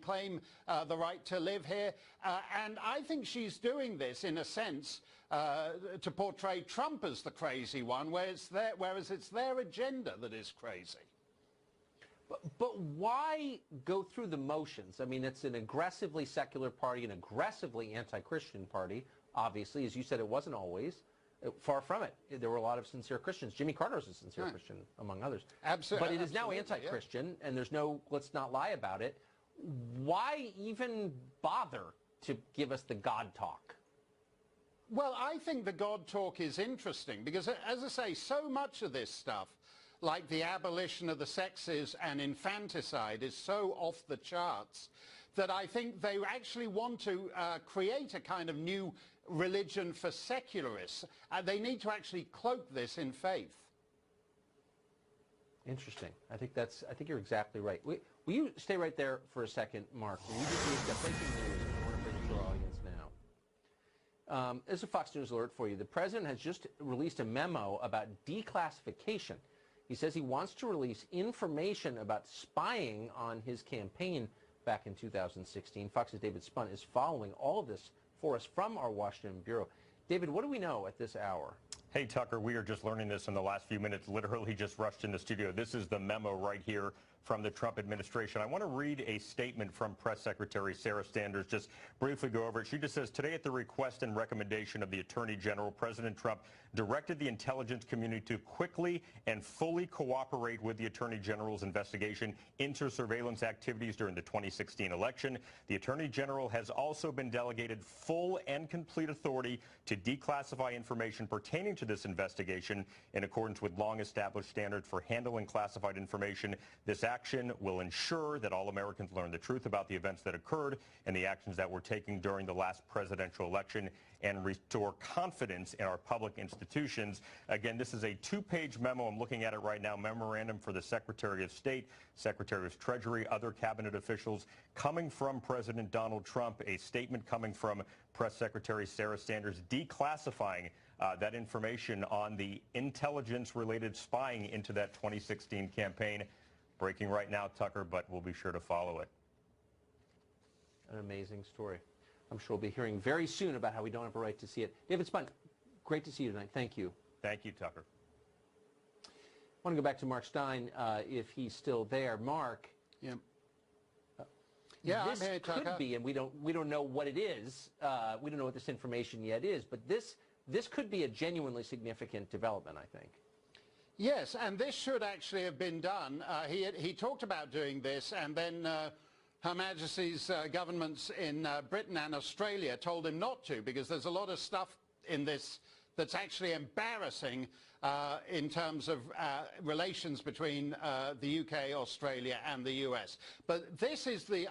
claim the right to live here. And I think she's doing this in a sense to portray Trump as the crazy one, whereas it's their agenda that is crazy. But why go through the motions? I mean, it's an aggressively secular party, an aggressively anti-Christian party. Obviously, as you said, it wasn't always. Far from it. There were a lot of sincere Christians. Jimmy Carter's a sincere Christian, among others. Absolutely. But it is now anti-Christian, and there's no, let's not lie about it. Why even bother to give us the God talk? Well, I think the God talk is interesting because, as I say, so much of this stuff, like the abolition of the sexes and infanticide, is so off the charts that I think they actually want to create a kind of new religion for secularists. They need to actually cloak this in faith. Interesting. I think you're exactly right. Will you stay right there for a second, Mark? We just got breaking news, and I want to bring it to our audience now. This is a Fox News alert for you. The president has just released a memo about declassification. He says he wants to release information about spying on his campaign back in 2016. Fox's David Spunt is following all of this for us from our Washington bureau. David, what do we know at this hour? Hey, Tucker, we are just learning this in the last few minutes. Literally just rushed in the studio. This is the memo right here from the Trump administration. I want to read a statement from Press Secretary Sarah Sanders, just briefly go over it. She just says, today at the request and recommendation of the Attorney General, President Trump directed the intelligence community to quickly and fully cooperate with the Attorney General's investigation into surveillance activities during the 2016 election. The Attorney General has also been delegated full and complete authority to declassify information pertaining to this investigation in accordance with long-established standards for handling classified information. This action will ensure that all Americans learn the truth about the events that occurred and the actions that were taken during the last presidential election and restore confidence in our public institutions. Again, this is a two-page memo. I'm looking at it right now. Memorandum for the Secretary of State, Secretary of Treasury, other cabinet officials, coming from President Donald Trump, a statement coming from Press Secretary Sarah Sanders declassifying that information on the intelligence-related spying into that 2016 campaign. Breaking right now, Tucker, but we'll be sure to follow it. An amazing story. I'm sure we'll be hearing very soon about how we don't have a right to see it. David Spunt, great to see you tonight. Thank you. Thank you, Tucker. I want to go back to Mark Stein, if he's still there. Mark. Yeah. Yeah, this I'm here, Tucker. could be, and we don't know what it is. We don't know what this information yet is, but this could be a genuinely significant development, I think. Yes, and this should actually have been done. He talked about doing this, and then Her Majesty's governments in Britain and Australia told him not to, because there's a lot of stuff in this that's actually embarrassing in terms of relations between the UK, Australia and the US. But this is the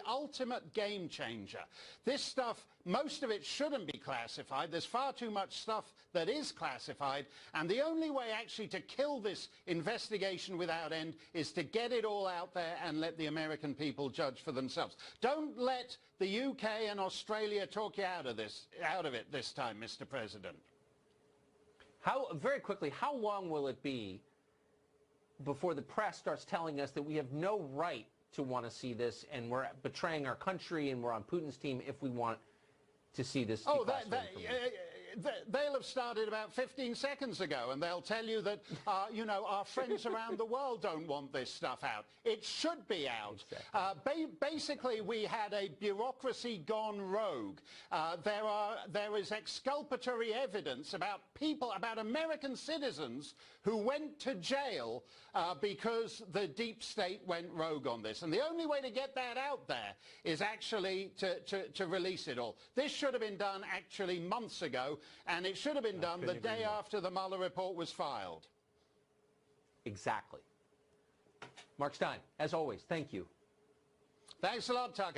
ultimate game changer. This stuff, most of it shouldn't be classified. There's far too much stuff that is classified, and the only way actually to kill this investigation without end is to get it all out there and let the American people judge for themselves. Don't let the UK and Australia talk you out of it this time, Mr. President. Very quickly, how long will it be before the press starts telling us that we have no right to want to see this and we're betraying our country and we're on Putin's team if we want to see this? They'll have started about 15 seconds ago, and they'll tell you that, you know, our friends around the world don't want this stuff out. It should be out. Exactly. Basically, we had a bureaucracy gone rogue. There is exculpatory evidence about American citizens who went to jail because the deep state went rogue on this. And the only way to get that out there is actually to release it all. This should have been done actually months ago. And it should have been done the day after the Mueller report was filed. Exactly. Mark Stein, as always, thank you. Thanks a lot, Tucker.